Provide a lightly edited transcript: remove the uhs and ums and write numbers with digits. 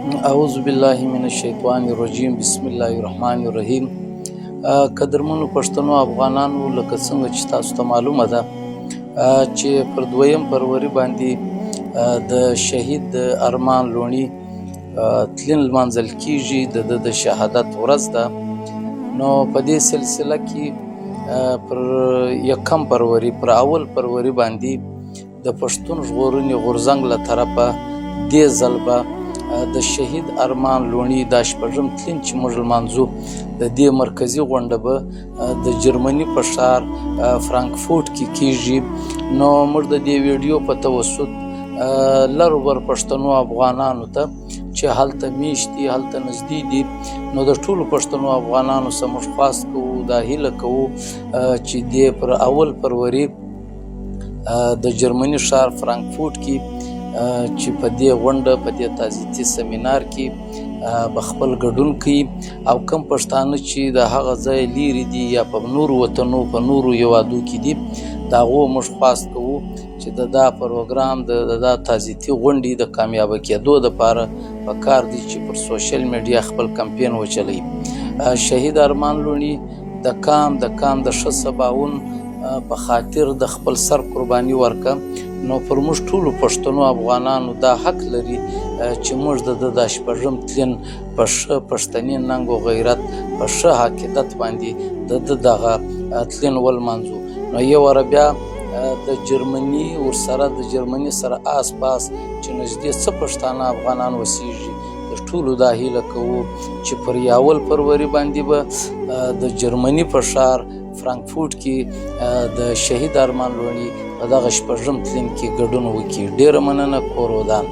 اعوذ بالله من الشیطان الرجیم بسم الله الرحمن الرحیم. قدرمنو پښتنو افغانانو، لکه څنګه چې تاسو ته معلومه ده چې پر 2 فروری باندې د شهید ارمان لوڼي تلین لمانځل کیږي. د شهادت ورځ ده. نو په دې سلسله کې پر 1 فروری پر 1 فروری باندې د پښتون ژغورنې غورځنګ له طرفه دې ځل به د شهید ارمان لوڼي دا شپږم تلین چې موږ لمانځو، د دې مرکزي غونډه به د جرمني په ښار فرانکفورټ کې کیږي. نو موږ د دې ویډیو په توسط لرو بر پښتنو افغانانو ته چې هلته میشت دي، هلته نږدې دي، نو د ټولو پښتنو افغانانو څخه موږ خواست کوو، دا هیله کوو چې دې پر 1 فروری د جرمني ښار فرانکفورټ کې چې په دې غونډه، په دې تعزیتي سیمینار کې به خپل ګډون کوي. او کوم پښتانه چې د هغه ځای لیرې دي یا په نورو وطنو په نورو هیوادو کې دي، د هغو موږ خواست کوو چې دا پروګرام د دا تعزیتي غونډې د کامیابه کېدو دپاره پکار دی چې پر سوشل میډیا خپل کمپین وچلوي. شهید ارمان لوڼي د کام د ښه سباوون په خاطر د خپل سر قرباني ورکه. نو پر موږ ټولو پښتنو افغانانو دا حق لري چې موږ د شپږم تلین په ښه پښتني ننګ و غیرت، په ښه عقیدت باندې د دغه تلین ولمانځو. نو یو واره بیا د جرمني ورسره د جرمني سره آس پاس چې نږدې څه پښتانه افغانان اوسېږي، د ټولو دا هیله کوو چې پر 1 فروری باندې به د جرمني په ښار فرانکفورټ کې د شهید ارمان لوڼي په دغه شپږم تلین کې ګډون وکړي. ډېره مننه. کور ودان.